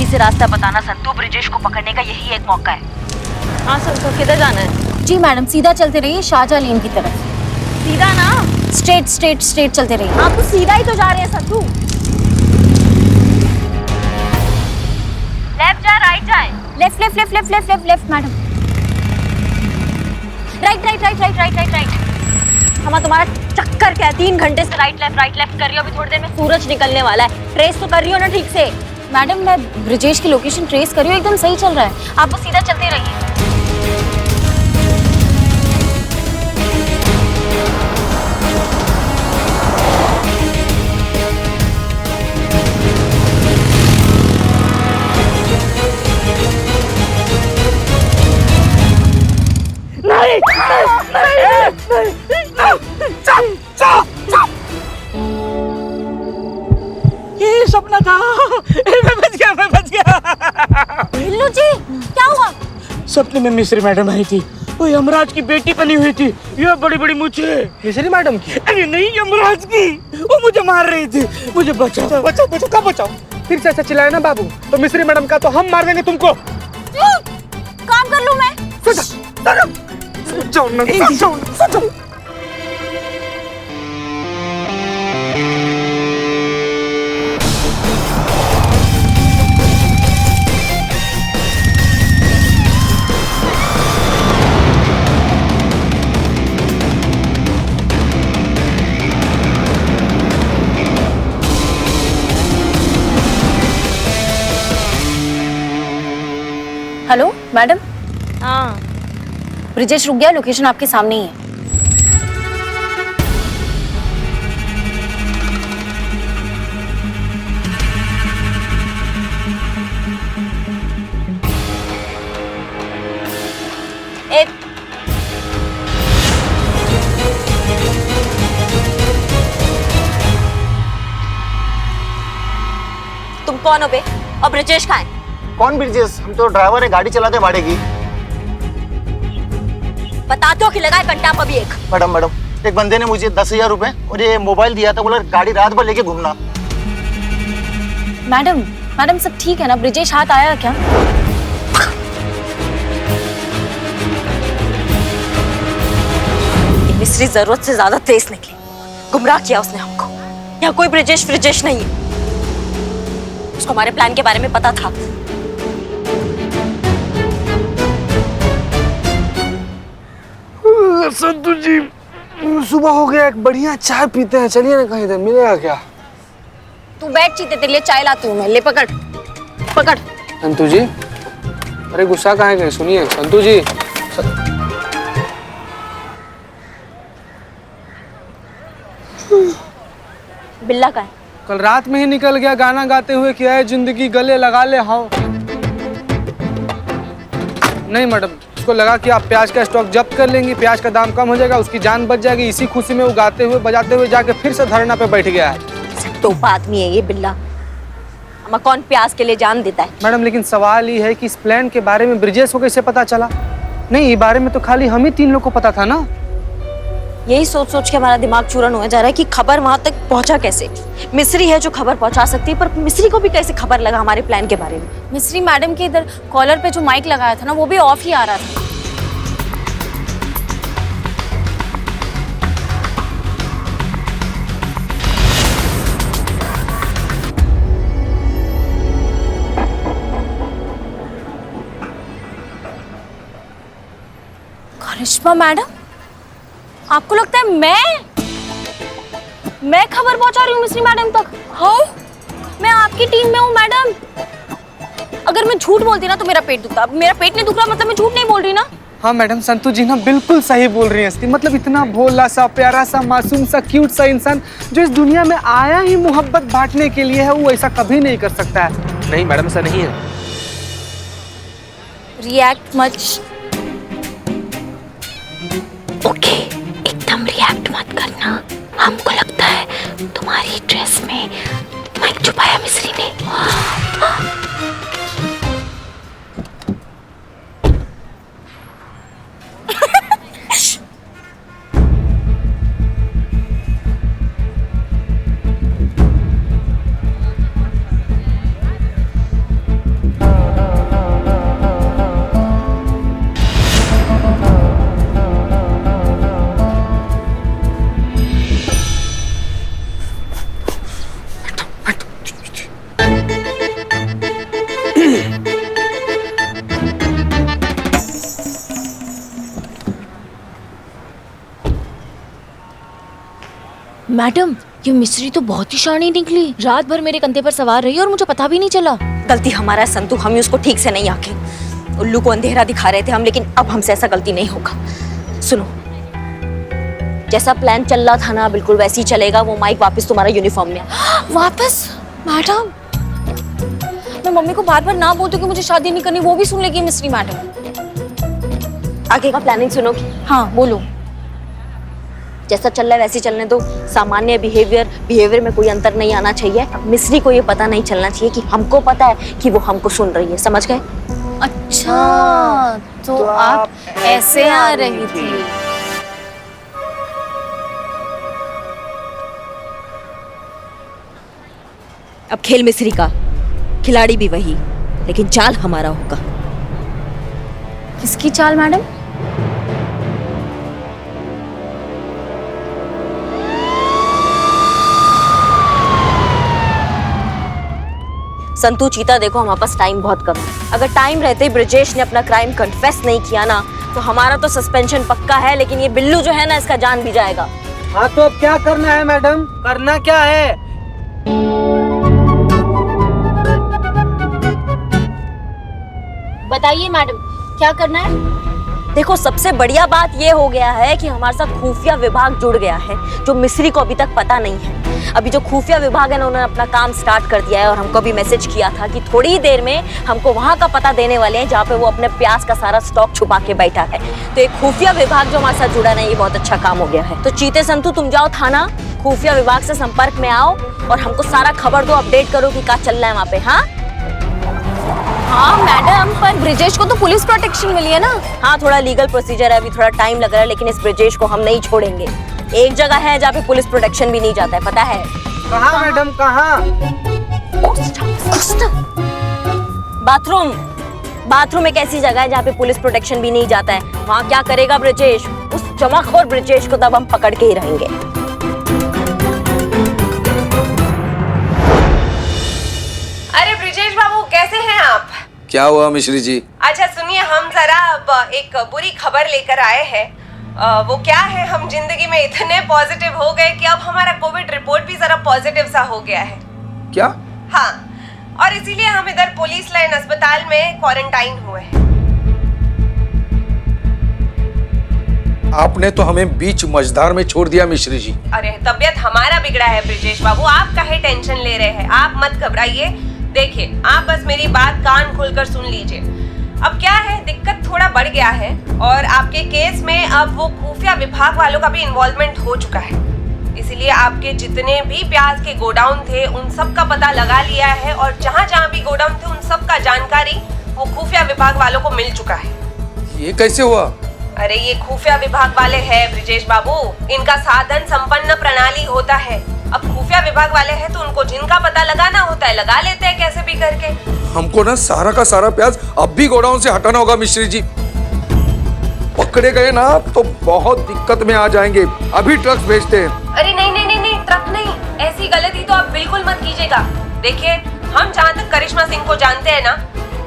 से रास्ता बताना संतू, ब्रिजेश को पकड़ने का यही एक मौका है। हाँ संतू, किधर जाना है? जी मैडम, सीधा चलते रहिए शाहजहां लेन की तरफ। सीधा ना? स्ट्रेट स्ट्रेट स्ट्रेट चलते रहिए। आप तो सीधा ही तो जा रहे हैं संतू। लेफ्ट जाए राइट जाए? Left left left left left left left madam. Right right right right right right right. हमारा तुम्हारा चक्कर क्या है? 3 घंटे से राइट लेफ्ट कर रही हो। अभी थोड़ी देर में सूरज निकलने वाला है। ट्रेस तो कर रही हो ना ठीक से? मैडम मैं ब्रिजेश की लोकेशन ट्रेस कर रही हूँ, एकदम सही चल रहा है, आप बस सीधा चलते रहिए। ये सपना था। मैं बच गया। बिल्लू जी क्या हुआ? सपने में मिश्री मैडम आई थी, वो यमराज की बेटी बनी हुई थी। ये बड़ी बड़ी मूछे। मिश्री मैडम की? अरे नहीं, यमराज की। वो मुझे मार रही थी। मुझे बचाओ बचाओ बचाओ। कब बचाओ? फिर से ऐसा चिल्लाए ना बाबू तो मिश्री मैडम का तो हम मार देंगे तुमको। काम कर लूं मैं? सोचो। Hello madam. हाँ ब्रिजेश रुक गया, लोकेशन आपके सामने ही है। तुम कौन हो बे? और ब्रिजेश कहाँ है? कौन ब्रिजेश? हम तो ड्राइवर है, गाड़ी चलाते भाड़े की। बताते हो कि लगाए कंटा पर भी एक। मैडम एक बंदे ने मुझे 10,000 रुपए और ये मोबाइल दिया था, बोला गाड़ी रात भर लेके घूमना। मैडम सब ठीक है ना? ब्रिजेश हाथ आया क्या? मिस्री जरूरत से ज्यादा तेज निकली। गुमराह किया उसने हमको। यहाँ कोई ब्रिजेश नहीं है। उसको हमारे प्लान के बारे में पता था। संतू जी सुबह हो गया, एक बढ़िया चाय पीते हैं, चलिए ना कहीं इधर मिलेगा क्या? तू बैठ, चीते तेरे लिए चाय लाती हूँ मैं। ले पकड़। संतू जी अरे गुस्सा काहे गए? सुनिए संतू जी। बिल्ला का है? कल रात में ही निकल गया गाना गाते हुए कि है जिंदगी गले लगा ले। हाँ नहीं मैडम, उसको लगा कि आप प्याज का स्टॉक जब्त कर लेंगी, प्याज का दाम कम हो जाएगा, उसकी जान बच जाएगी। इसी खुशी में वो गाते हुए बजाते हुए जाके फिर से धरना पे बैठ गया है। तोपा आदमी है ये बिल्ला। हमें कौन प्याज के लिए जान देता है? मैडम लेकिन सवाल ये है कि इस प्लान के बारे में ब्रिजेश को कैसे पता चला? नहीं, ये बारे में तो खाली हम ही 3 लोग को पता था ना। यही सोच के हमारा दिमाग चूरन हुआ जा रहा है कि खबर वहां तक पहुंचा कैसे। मिस्री है जो खबर पहुंचा सकती है, पर मिस्री को भी कैसे खबर लगा हमारे प्लान के बारे में? मिस्री मैडम के इधर कॉलर पे जो माइक लगाया था ना, वो भी ऑफ ही आ रहा था। करिश्मा मैडम, आपको लगता है मैं खबर पहुंचा रही हूँ मिस्री मैडम तक? हाँ, मैं आपकी टीम में हूँ मैडम। अगर मैं झूठ बोलती ना तो मेरा पेट दुखता। मेरा पेट नहीं दुख रहा मतलब मैं झूठ नहीं बोल रही ना। हाँ मैडम, संतू जी ना बिल्कुल सही बोल रही हैं। मतलब इतना भोला सा, प्यारा सा, मासूम सा, क्यूट सा इंसान जो इस दुनिया में आया ही मोहब्बत बांटने के लिए है, वो ऐसा कभी नहीं कर सकता है। नहीं मैडम, ऐसा नहीं है। React much. ओके, एकदम रिएक्ट मत करना। हमको लगता है तुम्हारी ड्रेस में माइक छुपाया मिस्री ने। मैडम ये मिस्री तो बहुत ही शानी निकली, रात भर मेरे कंधे पर सवार रही और मुझे पता भी नहीं चला। गलती हमारा है संतू, हम ही उसको ठीक से नहीं आके उल्लू को अंधेरा दिखा रहे थे हम, लेकिन अब हमसे ऐसा गलती नहीं होगा। सुनो, जैसा प्लान चल रहा था ना बिल्कुल वैसे ही चलेगा। वो माइक वापस तुम्हारा यूनिफॉर्म में। वापस? मैडम मैं मम्मी को बार बार ना बोलती कि मुझे शादी नहीं करनी, वो भी सुन लेगी मिस्री मैडम। आगे का प्लानिंग सुनोगी? हाँ बोलो। जैसा चल रहा है वैसे ही चलने दो। सामान्य बिहेवियर में कोई अंतर नहीं आना चाहिए। मिस्री को ये पता नहीं चलना चाहिए कि हमको पता है कि वो हमको सुन रही है, समझ गए? अच्छा तो आप ऐसे आ रही थी। अब खेल मिस्री का, खिलाड़ी भी वही, लेकिन चाल हमारा होगा। किसकी चाल मैडम? संतू चीता देखो, हमारे पास टाइम बहुत कम है। अगर टाइम रहते ही ब्रिजेश ने अपना क्राइम कन्फेस नहीं किया ना तो हमारा तो सस्पेंशन पक्का है, लेकिन ये बिल्लू जो है ना इसका जान भी जाएगा। हाँ तो अब क्या करना है मैडम? करना क्या है? बताइए मैडम क्या करना है? देखो सबसे बढ़िया बात ये हो गया है कि हमारे साथ खुफिया विभाग जुड़ गया है, जो मिस्री को अभी तक पता नहीं है। अभी जो खुफिया विभाग है ना उन्होंने अपना काम स्टार्ट कर दिया है और हमको भी मैसेज किया था कि थोड़ी ही देर में हमको वहाँ का पता देने वाले हैं जहाँ पे वो अपने प्याज का सारा स्टॉक छुपा के बैठा है। तो एक खुफिया विभाग जो हमारे साथ जुड़ा है ये बहुत अच्छा काम हो गया है। तो चीते संतू तुम जाओ थाना, खुफिया विभाग से संपर्क में आओ और हमको सारा खबर दो, अपडेट करो कि क्या चल रहा है वहाँ पे। हाँ हाँ मैडम, पर ब्रिजेश को तो पुलिस प्रोटेक्शन मिली है ना। हाँ थोड़ा लीगल प्रोसीजर है, अभी थोड़ा टाइम लग रहा है, लेकिन इस ब्रिजेश को हम नहीं छोड़ेंगे। एक जगह है जहाँ पे पुलिस प्रोटेक्शन भी नहीं जाता है, पता है? कहाँ मैडम, कहाँ? बाथरूम। बाथरूम एक ऐसी जगह है जहाँ पे पुलिस प्रोटेक्शन भी नहीं जाता है। वहाँ क्या करेगा ब्रिजेश? उस जमाखोर ब्रिजेश को तब हम पकड़ के ही रहेंगे। अरे ब्रिजेश बाबू कैसे हैं आप? क्या हुआ मिश्री जी? अच्छा सुनिए, हम जरा अब एक बुरी खबर लेकर आए हैं। वो क्या है, हम जिंदगी में इतने पॉजिटिव हो गए कि अब हमारा कोविड रिपोर्ट भी जरा पॉजिटिव सा हो गया है। क्या? हाँ, और इसीलिए हम इधर पुलिस लाइन अस्पताल में क्वारंटाइन हुए हैं। आपने तो हमें बीच मझधार में छोड़ दिया मिश्री जी। अरे तबीयत हमारा बिगड़ा है ब्रिजेश बाबू, आप काहे टेंशन ले रहे हैं? आप मत घबराइए। देखिए आप बस मेरी बात कान खोलकर सुन लीजिए। अब क्या है, दिक्कत थोड़ा बढ़ गया है और आपके केस में अब वो खुफिया विभाग वालों का भी इन्वॉल्वमेंट हो चुका है। इसीलिए आपके जितने भी प्याज के गोडाउन थे उन सब का पता लगा लिया है और जहाँ जहाँ भी गोडाउन थे उन सब का जानकारी वो खुफिया विभाग वालों को मिल चुका है। ये कैसे हुआ? अरे ये खुफिया विभाग वाले हैं ब्रिजेश बाबू, इनका साधन संपन्न प्रणाली होता है। अब खुफिया विभाग वाले हैं तो उनको जिनका पता लगाना होता है लगा लेते हैं कैसे भी करके। हमको ना सारा का सारा प्याज अब भी गोडाउन से हटाना होगा मिश्री जी। पकड़े गए ना तो बहुत दिक्कत में आ जाएंगे। अभी ट्रक भेजते हैं। अरे नहीं नहीं नहीं नहीं, ट्रक नहीं, ऐसी गलती तो आप बिल्कुल मत कीजिएगा। देखिए हम जहाँ तक करिश्मा सिंह को जानते हैं ना,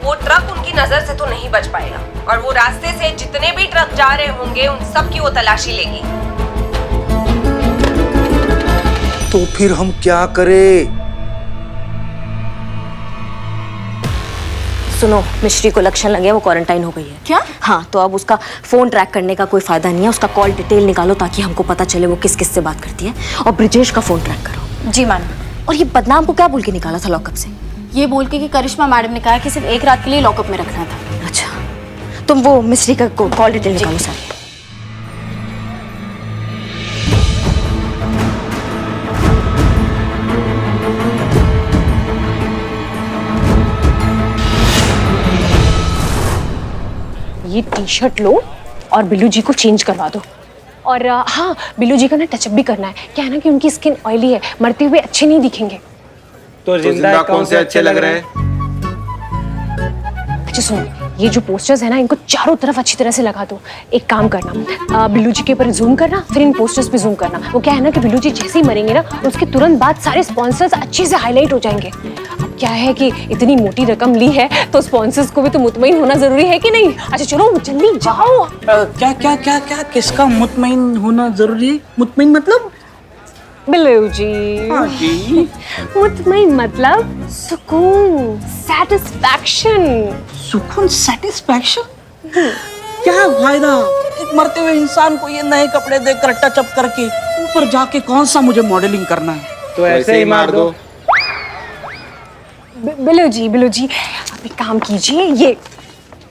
वो ट्रक उनकी नजर से तो नहीं बच पाएगा और वो रास्ते से जितने भी ट्रक जा रहे होंगे उन सब की वो तलाशी लेगी। तो फिर हम क्या करें? सुनो, मिश्री को लक्षण लगे, वो क्वारंटाइन हो गई है। क्या? हाँ, तो अब उसका फोन ट्रैक करने का कोई फायदा नहीं है। उसका कॉल डिटेल निकालो ताकि हमको पता चले वो किस किस से बात करती है, और ब्रिजेश का फोन ट्रैक करो। जी मैडम। और ये बदनाम को क्या बोल के निकाला था लॉकअप से? ये बोल के कि करिश्मा मैडम ने कहा कि सिर्फ एक रात के लिए लॉकअप में रखना था। अच्छा, तुम वो मिस्री का कॉल डिटेल निकालो सारी। ये टी शर्ट लो और बिल्लू जी को चेंज करवा दो। और हाँ, बिल्लू जी का ना टचअप भी करना है। क्या है ना कि उनकी स्किन ऑयली है, मरते हुए अच्छे नहीं दिखेंगे। तो जिंदा कौन से अच्छे लग रहे हैं? अच्छा सुनो, ये जो पोस्टर्स है ना इनको चारों तरफ अच्छी तरह से लगा दो। एक काम करना, बिल्लू जी के ऊपर जूम करना, फिर इन पोस्टर्स पे जूम करना। वो क्या है ना कि बिल्लू जी जैसे ही मरेंगे ना उसके तुरंत बाद सारे स्पॉन्सर्स अच्छे से हाईलाइट हो जाएंगे। अब क्या है कि इतनी मोटी रकम ली है तो स्पॉन्सर्स को भी तो मुतमईन होना जरूरी है कि नहीं? अच्छा चलो जल्दी जाओ। क्या क्या क्या क्या किसका मुतमईन होना जरूरी है? मुतमईन मतलब बिल्लू जी मुतमईन मतलब सुकून, सेटिस्फैक्शन। सुकून, सेटिस्फैक्शन? क्या फायदा एक मरते हुए इंसान को ये नए कपड़े देकर टचअप करके, ऊपर जाके कौन सा मुझे मॉडलिंग करना है? तो ऐसे ही मार दो। बिल्लू जी आप एक काम कीजिए, ये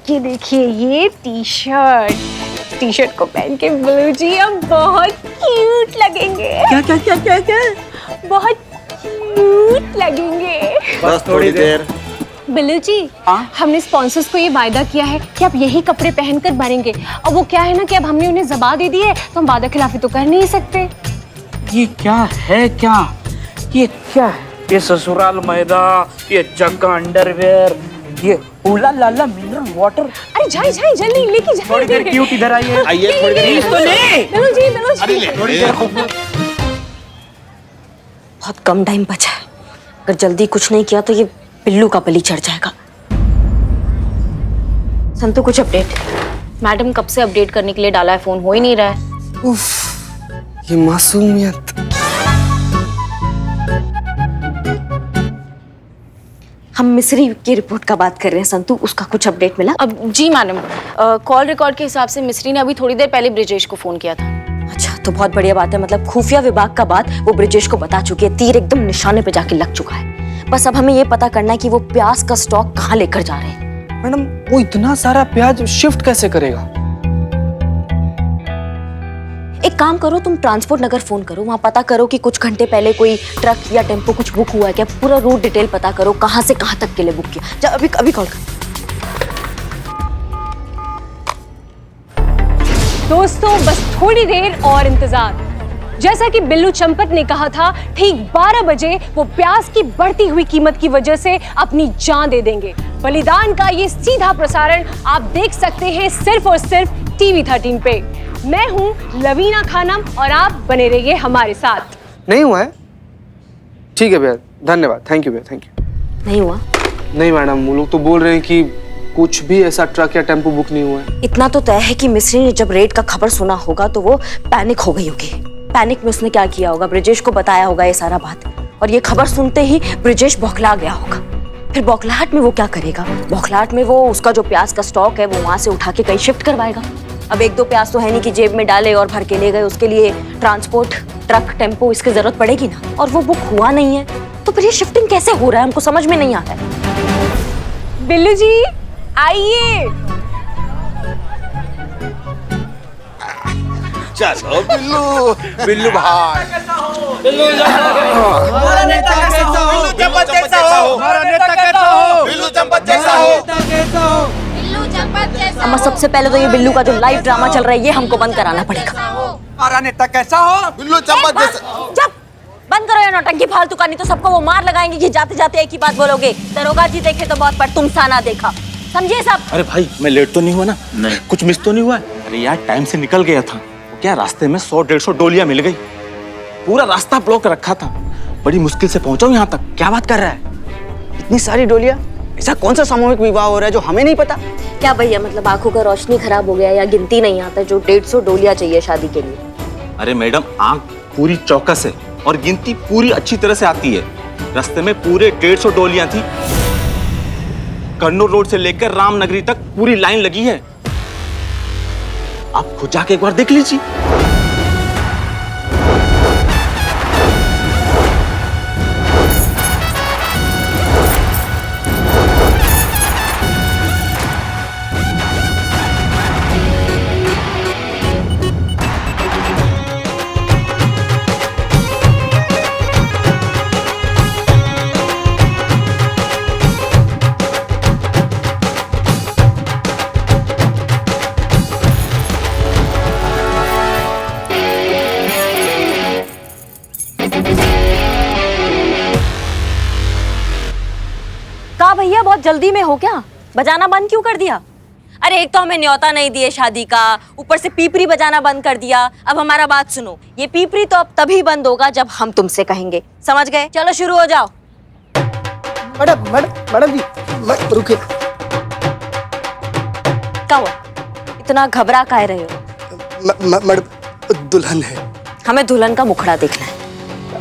देखिए, ये टी शर्ट को पहन के बिल्लू जी आप बहुत क्यूट लगेंगे। क्या? बहुत क्यूट लगेंगे। बस थोड़ी देर। बिल्लू जी हमने स्पॉन्सर्स को ये वायदा किया है कि आप यही कपड़े पहनकर बनेंगे। अब वो क्या है ना कि अब हमने उन्हें ज़बान दे दी है, तो हम वादा खिलाफी तो कर नहीं सकते। ये क्या है? ये ससुराल मैदा, ये जग्गा अंडरवेयर, ये उला लाला मिनरल वाटर। अरे जाए जल्दी लेके जाए। थोड़ी देर क्यूट इधर आइए। थोड़ी देर। तो नहीं। बिल्लू जी थोड़ी देर। बहुत कम टाइम बचा है, अगर जल्दी कुछ नहीं किया तो ये बिल्लू का बलि चढ़ जाएगा। संतु कुछ अपडेट? मैडम कब से अपडेट करने के लिए डाला है, फोन हो ही नहीं रहा है। उफ, ये मासूमियत। हम मिस्री की रिपोर्ट का बात कर रहे हैं संतु, उसका कुछ अपडेट मिला? अब जी मैडम, कॉल रिकॉर्ड के हिसाब से मिस्री ने अभी थोड़ी देर पहले ब्रिजेश को फोन किया था। अच्छा, तो बहुत बढ़िया बात है, मतलब खुफिया विभाग का बात वो ब्रिजेश को बता चुकी है, तीर एकदम निशाने पे जाके लग चुका है। बस अब हमें ये पता करना है कि वो प्याज का स्टॉक कहाँ लेकर जा रहे हैं। मैडम वो इतना सारा प्याज शिफ्ट कैसे करेगा? एक काम करो, तुम ट्रांसपोर्ट नगर फोन करो, वहाँ पता करो कि कुछ घंटे पहले कोई ट्रक या टेम्पो कुछ बुक हुआ है क्या, पूरा रूट डिटेल पता करो, कहाँ से कहाँ तक के लिए बुक किया। जा अभी कॉल कर। दोस्तों बस थोड़ी देर और इंतजार। जैसा कि बिल्लू चंपत ने कहा था, ठीक 12 बजे वो प्याज की बढ़ती हुई कीमत की वजह से अपनी जान दे देंगे। बलिदान का ये सीधा प्रसारण आप देख सकते हैं सिर्फ और सिर्फ TV 13 पे। मैं हूं लवीना खानम और आप बने रहिए हमारे साथ। नहीं हुआ है? ठीक है भैया, धन्यवाद, थैंक यू भैया, थैंक यू। नहीं हुआ? नहीं मैडम, वो लोग तो बोल रहे हैं कि कुछ भी ऐसा ट्रक या टेम्पो बुक नहीं हुआ है। इतना तो तय है कि मिस्री ने जब रेड का खबर सुना होगा तो वो पैनिक हो गई होगी। पैनिक में उसने क्या किया होगा, ब्रिजेश को बताया होगा ये सारा बात, और ये खबर सुनते ही ब्रिजेश बौखला गया होगा। फिर बौखलाहट में वो क्या करेगा, बौखलाहट में वो उसका जो प्याज का स्टॉक है वो वहां से उठा के कहीं शिफ्ट करवाएगा। अब 1-2 प्याज तो है नहीं कि जेब में डाले और भर के ले गए, उसके लिए ट्रांसपोर्ट, ट्रक, टेम्पो इसकी जरूरत पड़ेगी ना, और वो बुक हुआ नहीं है, तो फिर ये शिफ्टिंग कैसे हो रहा है, हमको समझ में नहीं आता है। बिल्लू जी आइए। चलो बिल्लू भाई। हमारा नेता कैसा हो? बिल्लू चंपत जैसा हो। हमारा नेता कैसा हो? बिल्लू चंपत जैसा हो। अम्मा सबसे पहले तो ये बिल्लू का जो लाइव ड्रामा चल रहा है ये हमको बंद कराना पड़ेगा। हमारा नेता कैसा हो? बिल्लू चंपत जैसा। जब बंद करो ये नौटंकी फालतू का, नहीं तो सबको वो मार लगाएंगे कि जाते जाते एक ही बात बोलोगे, दरोगा जी देखे तो बहुत, पर तुम सा ना देखा, समझे सब? अरे भाई मैं लेट तो नहीं हुआ ना? नहीं। कुछ मिस तो नहीं हुआ? अरे यार टाइम से निकल गया था, क्या रास्ते में 100-150 डोलियां मिल गई, पूरा रास्ता ब्लॉक रखा था, बड़ी मुश्किल से पहुंचा हूं यहाँ तक। क्या बात कर रहा है? इतनी सारी डोलियां? ऐसा कौन सा सामूहिक विवाह हो रहा है जो हमें नहीं पता? क्या भैया, मतलब आंखों का रोशनी खराब हो गया या गिनती नहीं आता जो 150 डोलियां चाहिए शादी के लिए? अरे मैडम आंख पूरी चौकस है और गिनती पूरी अच्छी तरह से आती है। रास्ते में पूरे 150 डोलियां थी, कन्नौर रोड से लेकर रामनगरी तक पूरी लाइन लगी है, आप खुद जाके एक बार देख लीजिए। भैया बहुत जल्दी में हो क्या, बजाना बंद क्यों कर दिया? अरे एक तो हमें न्योता नहीं दिए शादी का, ऊपर से पीपरी बजाना बंद कर दिया। अब हमारा बात सुनो, ये पीपरी तो अब तभी बंद होगा जब हम तुमसे कहेंगे, समझ गए? चलो शुरू हो जाओ। मैडम जी रुकिए। क्या हुआ, इतना घबरा काहे रहे हो? मैडम दुल्हन है। हमें दुल्हन का मुखड़ा देखना है।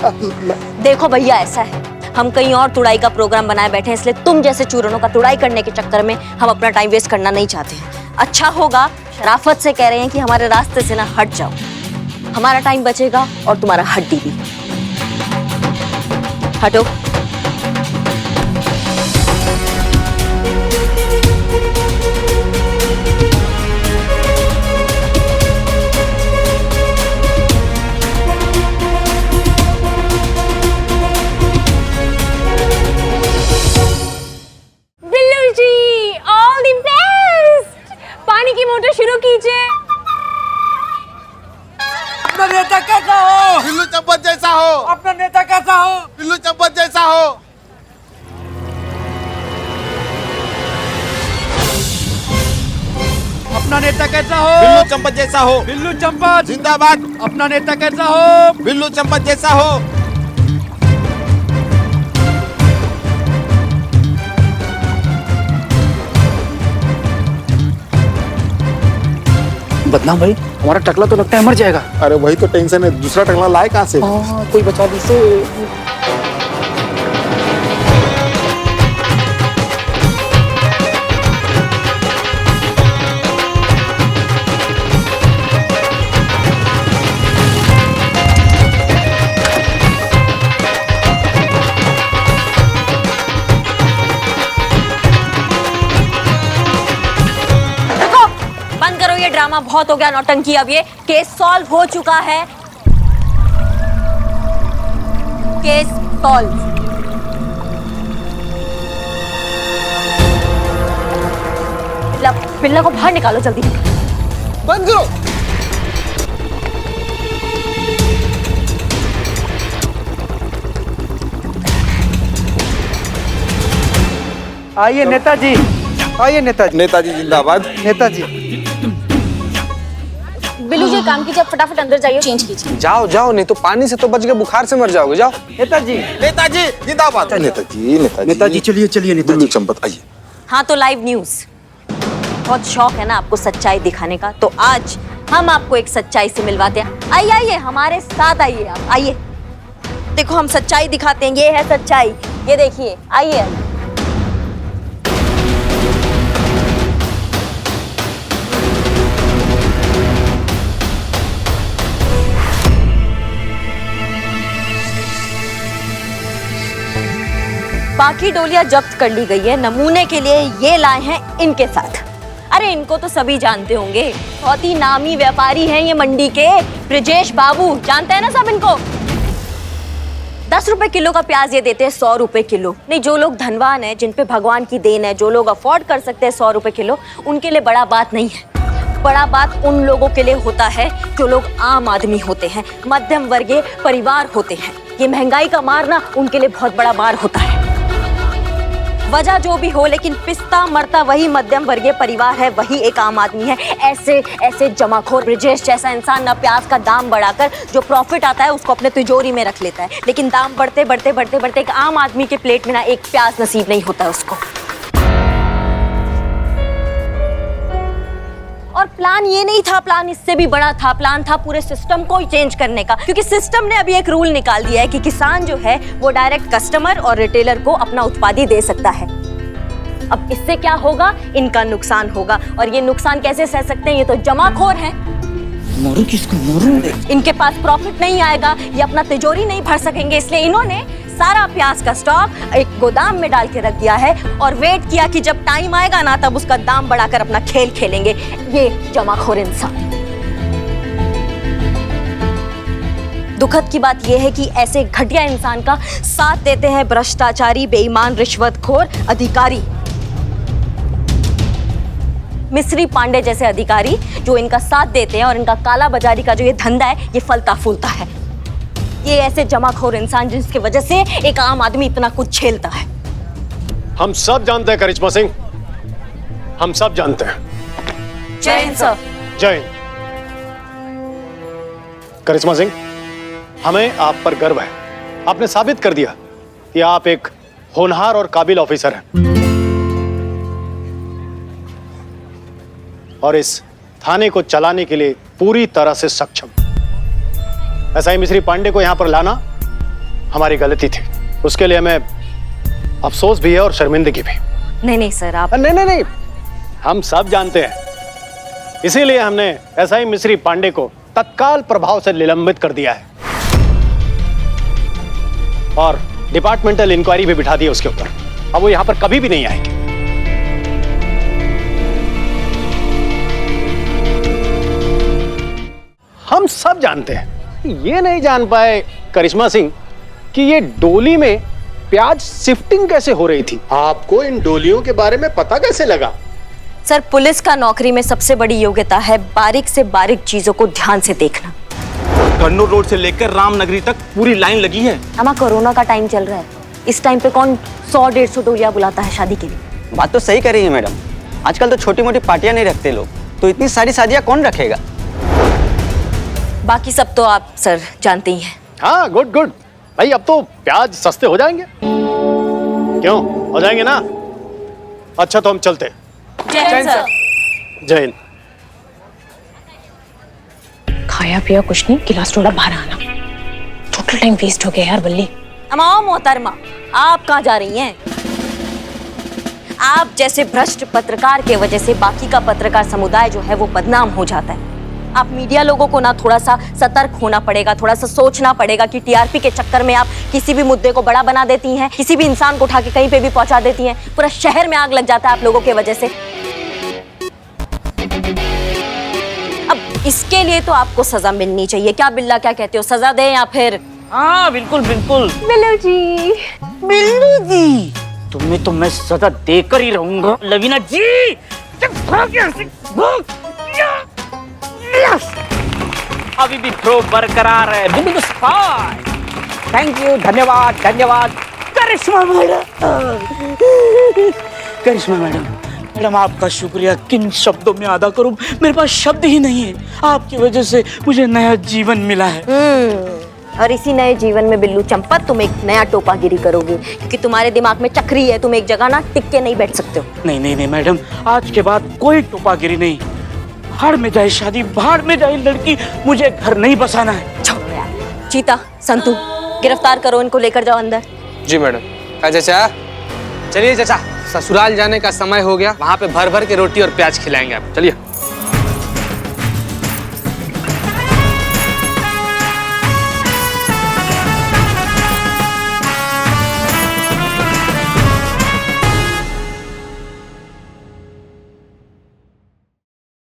देखो भैया, ऐसा है, हम कहीं और तुड़ाई का प्रोग्राम बनाए बैठे हैं, इसलिए तुम जैसे चूरनों का तुड़ाई करने के चक्कर में हम अपना टाइम वेस्ट करना नहीं चाहते हैं। अच्छा होगा, शराफत से कह रहे हैं कि हमारे रास्ते से ना हट जाओ, हमारा टाइम बचेगा और तुम्हारा हड्डी भी। हटो। बिल्लू जी, ऑल द बेस्ट। पानी की मोटर शुरू कीजिए। अपना नेता कैसा हो? बिल्लू चम्पत जैसा हो। अपना नेता कैसा हो? बिल्लू चम्पत जैसा हो। अपना नेता कैसा हो? बिल्लू चम्पत जैसा हो। बिल्लू चंपत जिंदाबाद। अपना नेता कैसा हो? बिल्लू चम्पत जैसा हो। बदनाम भाई, हमारा टकला तो लगता है मर जाएगा। अरे वही तो टेंशन है, दूसरा टकला लाए कहाँ से? कोई बचा दीजिए। बंद करो ये ड्रामा, बहुत हो गया नौटंकी। अब ये केस सॉल्व हो चुका है। Case solve. बिल्ला को बाहर निकालो जल्दी। बंद करो। आइए नेताजी, आइए नेताजी। नेताजी जिंदाबाद। नेताजी बिल्लू जी, काम कीजिए, फटाफट अंदर जाइए, चेंज कीजिए। जाओ जाओ, नहीं तो पानी से तो बच के बुखार से मर जाओगे। जाओ नेताजी। नेताजी जिंदाबाद। नेताजी नेताजी नेताजी चलिए चलिए बिल्लू नेताजी। चम्पत आइए। हाँ तो लाइव न्यूज, बहुत शौक है ना आपको सच्चाई दिखाने का, तो आज हम आपको एक सच्चाई से मिलवाते हैं। आइए आइए, हमारे साथ आइए, आप आइए। देखो हम सच्चाई दिखाते हैं, ये है सच्चाई, ये देखिए, आइए। बाकी डोलियां जब्त कर ली गई है, नमूने के लिए ये लाए हैं इनके साथ। अरे इनको तो सभी जानते होंगे, बहुत ही नामी व्यापारी हैं ये मंडी के, ब्रिजेश बाबू, जानते हैं ना सब इनको। 10 रुपए किलो का प्याज ये देते हैं 100 रुपए किलो। नहीं, जो लोग धनवान हैं, जिन पे भगवान की देन है, जो लोग अफोर्ड कर सकते हैं 100 रुपए किलो, उनके लिए बड़ा बात नहीं है। बड़ा बात उन लोगों के लिए होता है जो लोग आम आदमी होते हैं, मध्यम वर्गीय परिवार होते हैं। ये महंगाई का मारना उनके लिए बहुत बड़ा मार होता है। वजह जो भी हो, लेकिन पिसता मरता वही मध्यम वर्गीय परिवार है, वही एक आम आदमी है। ऐसे जमाखोर ब्रिजेश जैसा इंसान ना प्याज का दाम बढ़ाकर जो प्रॉफिट आता है उसको अपने तिजोरी में रख लेता है, लेकिन दाम बढ़ते बढ़ते बढ़ते बढ़ते एक आम आदमी के प्लेट में ना एक प्याज नसीब नहीं होता है उसको। और प्लान ये नहीं था, प्लान इससे भी बड़ा था। प्लान था पूरे सिस्टम को ही चेंज करने का, क्योंकि सिस्टम ने अभी एक रूल निकाल दिया है कि किसान जो है वो डायरेक्ट कस्टमर और रिटेलर को अपना उत्पाद ही दे सकता है। अब इससे क्या होगा, इनका नुकसान होगा, और ये नुकसान कैसे सह सकते हैं, ये तो जमाखोर हैं। मारू किसको मारू? इनके पास प्रॉफिट नहीं आएगा, ये अपना तिजोरी नहीं भर सकेंगे, इसलिए इन्होंने सारा प्याज का स्टॉक एक गोदाम में डाल के रख दिया है और वेट किया कि जब टाइम आएगा ना तब उसका दाम बढ़ाकर अपना खेल खेलेंगे ये जमाखोर इंसान। दुखद की बात यह है कि ऐसे घटिया इंसान का साथ देते हैं भ्रष्टाचारी, बेईमान, रिश्वतखोर अधिकारी, मिस्री पांडे जैसे अधिकारी जो इनका साथ देते हैं, और इनका काला बाजारी का जो ये धंधा है ये फलता फूलता है। ये ऐसे जमाखोर इंसान जिसकी वजह से एक आम आदमी इतना कुछ झेलता है। हम सब जानते हैं करिश्मा सिंह, हम सब जानते हैं। जय हिंद सर। जय हिंद। करिश्मा सिंह, हमें आप पर गर्व है। आपने साबित कर दिया कि आप एक होनहार और काबिल ऑफिसर हैं, और इस थाने को चलाने के लिए पूरी तरह से सक्षम। ऐसा ही मिस्री पांडे को यहां पर लाना हमारी गलती थी, उसके लिए हमें अफसोस भी है और शर्मिंदगी भी। नहीं नहीं सर, आप नहीं, हम सब जानते हैं, इसीलिए हमने एसआई मिस्री पांडे को तत्काल प्रभाव से निलंबित कर दिया है और डिपार्टमेंटल इंक्वायरी भी बिठा दी है उसके ऊपर। अब वो यहां पर कभी भी नहीं आएंगे। हम सब जानते हैं, ये नहीं जान पाए करिश्मा सिंह कि ये डोली में प्याज शिफ्टिंग कैसे हो रही थी। आपको इन डोलियों के बारे में पता कैसे लगा? सर, पुलिस का नौकरी में सबसे बड़ी योग्यता है बारीक से बारीक चीजों को ध्यान से देखना। कन्नौर रोड से लेकर रामनगरी तक पूरी लाइन लगी है। हमारा कोरोना का टाइम चल रहा है, इस टाइम पे कौन 100-150 डोलियां बुलाता है शादी के लिए? बात तो सही कर रही है मैडम, आजकल तो छोटी मोटी पार्टियां नहीं रखते लोग, तो इतनी सारी शादियां कौन रखेगा? बाकी सब तो आप सर जानते ही हैं। हाँ, गुड भाई, अब तो प्याज सस्ते हो जाएंगे। क्यों हो जाएंगे ना? अच्छा तो हम चलते हैं। जय हिंद सर। जय हिंद। खाया पिया कुछ नहीं, गिलास थोड़ा बाहर आना। टोटल टाइम वेस्ट हो गया यार बल्ली। अमाओ मोहतरमा, आप कहाँ जा रही हैं? आप जैसे भ्रष्ट पत्रकार के वजह से बाकी का पत्रकार समुदाय जो है वो बदनाम हो जाता है। आप मीडिया लोगों को ना थोड़ा सा सतर्क होना पड़ेगा, थोड़ा सा सोचना पड़ेगा कि टीआरपी के चक्कर में आप किसी भी मुद्दे को बड़ा बना देती हैं, किसी भी इंसान को उठा के कहीं पे भी पहुंचा देती हैं। पूरा शहर में आग लग जाता है आप लोगों की वजह से। अब इसके लिए तो आपको सजा मिलनी चाहिए। क्या बिल्ला, क्या कहते हो, सजा दें या फिर? हाँ बिल्कुल बिल्कुल। बिल्लू जी, बिल्लू जी, तुम्हें तो मैं सजा देकर ही रहूंगा। लवीना जी, अभी भी थ्रो बरकरार है। बिल्कुल फाइन। थैंक यू, धन्यवाद धन्यवाद। करिश्मा मैडम, आपका शुक्रिया किन शब्दों में अदा करूं? मेरे पास शब्द ही नहीं है। आपकी वजह से मुझे नया जीवन मिला है। और इसी नए जीवन में बिल्लू चंपत तुम एक नया टोपागिरी करोगे, क्योंकि तुम्हारे दिमाग में चक्री है, तुम एक जगह ना टिक के नहीं बैठ सकते हो। नहीं मैडम, आज के बाद कोई टोपागिरी नहीं। भाड़ में जाए शादी, भाड़ में जाए लड़की, मुझे घर नहीं बसाना है। छोड़ो यार। चीता, संतू, गिरफ्तार करो इनको, लेकर जाओ अंदर। जी मैडम। चाचा चलिए चाचा, ससुराल जाने का समय हो गया, वहाँ पे भर भर के रोटी और प्याज खिलाएंगे आप। चलिए।